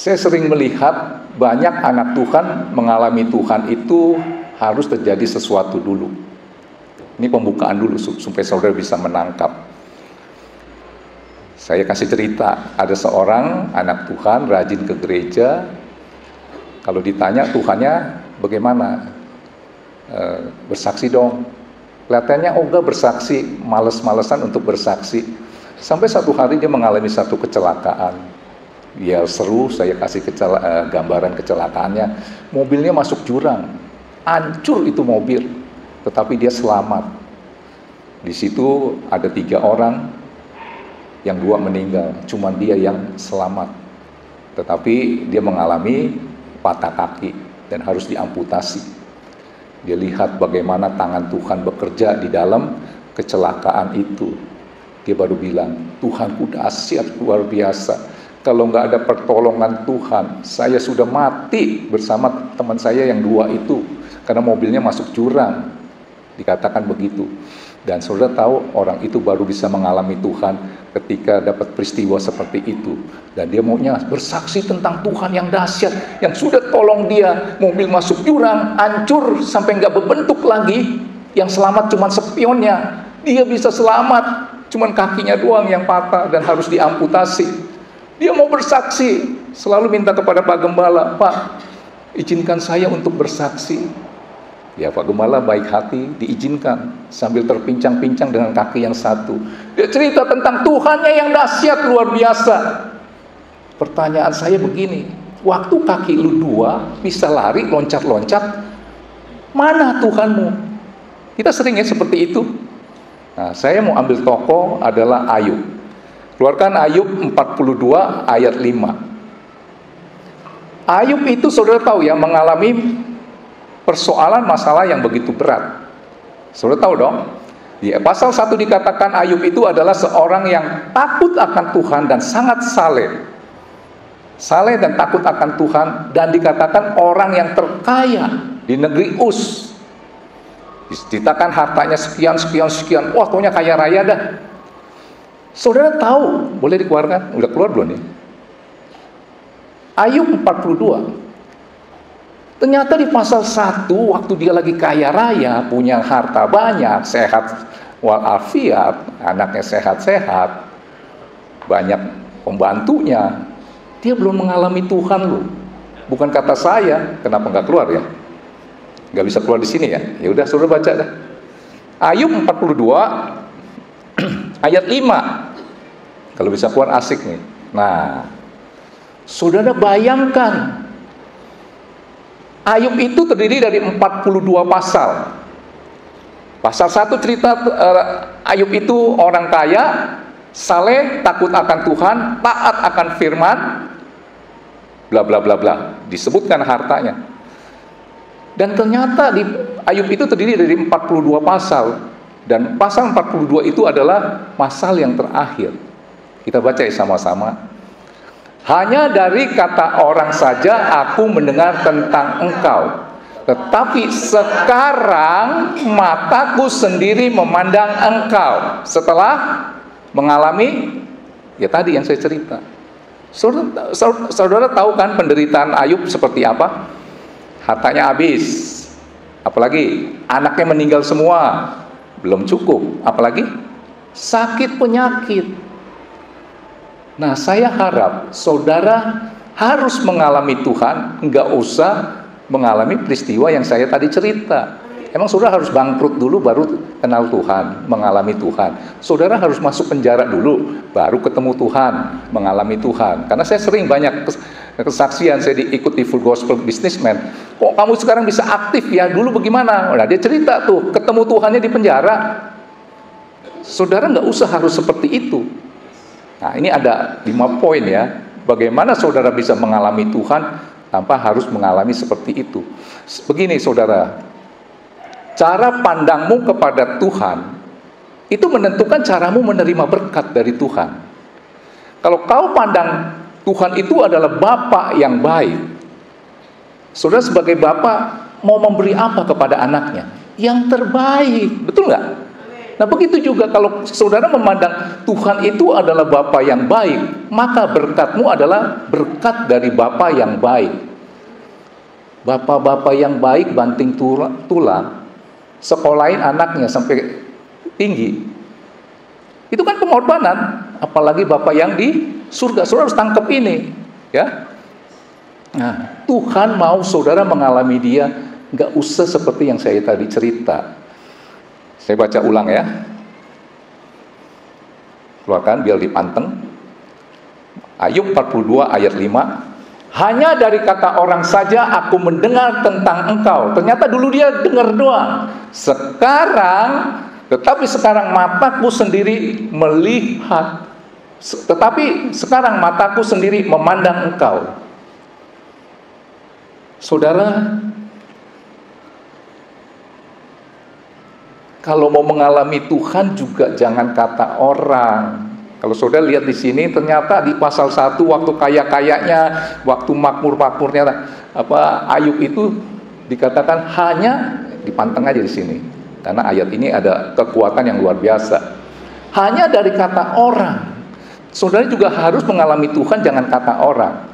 Saya sering melihat banyak anak Tuhan mengalami Tuhan itu harus terjadi sesuatu dulu. Ini pembukaan dulu supaya saudara bisa menangkap. Saya kasih cerita, ada seorang anak Tuhan rajin ke gereja. Kalau ditanya Tuhannya bagaimana? Bersaksi dong. Kelihatannya enggak bersaksi, males-malesan untuk bersaksi. Sampai satu hari dia mengalami satu kecelakaan. Ya seru, saya kasih gambaran kecelakaannya. Mobilnya masuk jurang, hancur itu mobil, tetapi dia selamat. Di situ ada 3 orang, yang 2 meninggal, cuma dia yang selamat. Tetapi dia mengalami patah kaki dan harus diamputasi. Dia lihat bagaimana tangan Tuhan bekerja di dalam kecelakaan itu. Dia baru bilang, Tuhanku dahsyat luar biasa. Kalau nggak ada pertolongan Tuhan, saya sudah mati bersama teman saya yang 2 itu. Karena mobilnya masuk jurang. Dikatakan begitu. Dan saudara tahu orang itu baru bisa mengalami Tuhan ketika dapat peristiwa seperti itu. Dan dia maunya bersaksi tentang Tuhan yang dahsyat, yang sudah tolong dia. Mobil masuk jurang, hancur sampai nggak berbentuk lagi. Yang selamat cuma spionnya. Dia bisa selamat, cuma kakinya doang yang patah dan harus diamputasi. Dia mau bersaksi, selalu minta kepada Pak Gembala, Pak, izinkan saya untuk bersaksi. Ya Pak Gembala baik hati, diizinkan sambil terpincang-pincang dengan kaki yang satu. Dia cerita tentang Tuhannya yang dahsyat luar biasa. Pertanyaan saya begini, waktu kaki lu 2 bisa lari, loncat-loncat, mana Tuhanmu? Kita seringnya seperti itu. Nah, saya mau ambil tokoh adalah Ayub. Keluarkan Ayub 42 ayat 5. Ayub itu saudara tahu ya, mengalami persoalan masalah yang begitu berat. Saudara tahu dong, di pasal 1 dikatakan Ayub itu adalah seorang yang takut akan Tuhan dan sangat saleh. Saleh dan takut akan Tuhan, dan dikatakan orang yang terkaya di negeri Uz. Diceritakan hartanya sekian. Wah, pokoknya kaya raya dah. Saudara tahu, boleh dikeluarkan? Udah keluar belum nih? Ayub 42. Ternyata di pasal 1, waktu dia lagi kaya raya, punya harta banyak, sehat walafiat, anaknya sehat-sehat, banyak pembantunya, dia belum mengalami Tuhan loh. Bukan kata saya, kenapa nggak keluar ya? Nggak bisa keluar di sini ya? Ya udah, saudara baca dah. Ayub 42 ayat 5. Kalau bisa keluar asik nih. Nah, saudara bayangkan, Ayub itu terdiri dari 42 pasal. Pasal 1 cerita Ayub itu orang kaya, saleh, takut akan Tuhan, taat akan firman, bla bla bla bla. Disebutkan hartanya. Dan ternyata di Ayub itu terdiri dari 42 pasal. Dan pasal 42 itu adalah pasal yang terakhir. Kita baca ya sama-sama. Hanya dari kata orang saja aku mendengar tentang engkau, tetapi sekarang mataku sendiri memandang engkau. Setelah mengalami, ya tadi yang saya cerita. Saudara tahu kan penderitaan Ayub seperti apa? Hartanya habis. Apalagi anaknya meninggal semua. Belum cukup, apalagi sakit penyakit. Nah, saya harap saudara harus mengalami Tuhan, nggak usah mengalami peristiwa yang saya tadi cerita. Emang saudara harus bangkrut dulu baru kenal Tuhan, mengalami Tuhan. Saudara harus masuk penjara dulu, baru ketemu Tuhan, mengalami Tuhan. Karena saya sering banyak kesaksian, saya diikut di Full Gospel Businessman. Kok kamu sekarang bisa aktif ya? Dulu bagaimana? Nah, dia cerita tuh, ketemu Tuhannya di penjara. Saudara nggak usah harus seperti itu. Nah, ini ada 5 poin ya. Bagaimana saudara bisa mengalami Tuhan tanpa harus mengalami seperti itu. Begini saudara, cara pandangmu kepada Tuhan itu menentukan caramu menerima berkat dari Tuhan. Kalau kau pandang Tuhan itu adalah Bapa yang baik, saudara sebagai Bapa mau memberi apa kepada anaknya? Yang terbaik, betul nggak? Nah begitu juga kalau saudara memandang Tuhan itu adalah Bapa yang baik, maka berkatmu adalah berkat dari Bapa yang baik. Bapak-bapak yang baik banting tulang, sekolahin anaknya sampai tinggi. Itu kan pengorbanan, apalagi Bapak yang di surga. Saudara harus tangkap ini, ya. Nah, Tuhan mau saudara mengalami dia, nggak usah seperti yang saya tadi cerita. Saya baca ulang ya. Keluarkan biar dipanteng. Ayub 42 ayat 5. Hanya dari kata orang saja aku mendengar tentang engkau. Ternyata dulu dia dengar doang. Tetapi sekarang mataku sendiri melihat. Tetapi sekarang mataku sendiri memandang engkau. Saudara, kalau mau mengalami Tuhan juga jangan kata orang. Kalau saudara lihat di sini, ternyata di pasal 1 waktu kaya-kayanya, waktu makmur-makmurnya Ayub itu dikatakan hanya dipanteng aja di sini. Karena ayat ini ada kekuatan yang luar biasa. Hanya dari kata orang. Saudara juga harus mengalami Tuhan, jangan kata orang.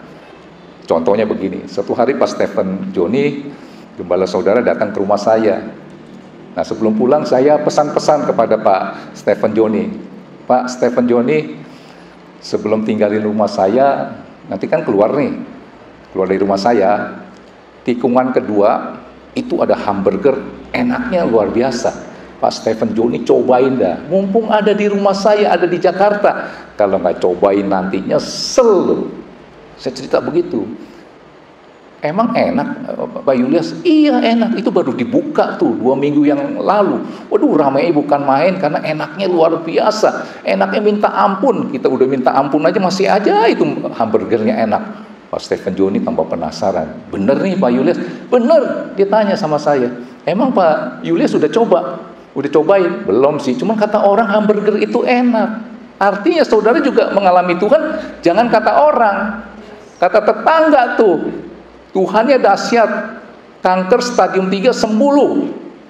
Contohnya begini, satu hari pas Stephen Joni, gembala saudara datang ke rumah saya. Nah sebelum pulang saya pesan-pesan kepada Pak Stephen Joni. Pak Stephen Joni, sebelum tinggalin rumah saya, nanti kan keluar dari rumah saya, tikungan kedua, itu ada hamburger, enaknya luar biasa. Pak Stephen Joni cobain dah, mumpung ada di rumah saya, ada di Jakarta. Kalau nggak cobain nanti nyesel. Saya cerita begitu. Emang enak Pak Julius? Iya enak, itu baru dibuka tuh 2 minggu yang lalu. Waduh ramai bukan main karena enaknya luar biasa. Enaknya minta ampun, kita udah minta ampun aja masih aja itu hamburgernya enak. Pak Stephen Joni tambah penasaran. Bener nih Pak Julius? Bener, dia tanya sama saya. Emang Pak Julius sudah coba? Udah cobain? Belum sih, cuman kata orang hamburger itu enak. Artinya saudara juga mengalami Tuhan, jangan kata orang. Kata tetangga tuh, Tuhannya dahsyat, kanker stadium 3 sembuh.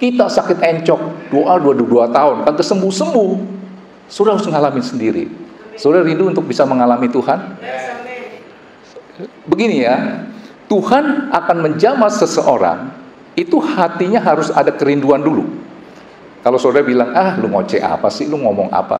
Kita sakit encok, doa 22 tahun, kagak sembuh-sembuh. Saudara harus ngalamin sendiri. Saudara rindu untuk bisa mengalami Tuhan? Begini ya, Tuhan akan menjamah seseorang, itu hatinya harus ada kerinduan dulu. Kalau saudara bilang, lu ngoceh apa sih, lu ngomong apa?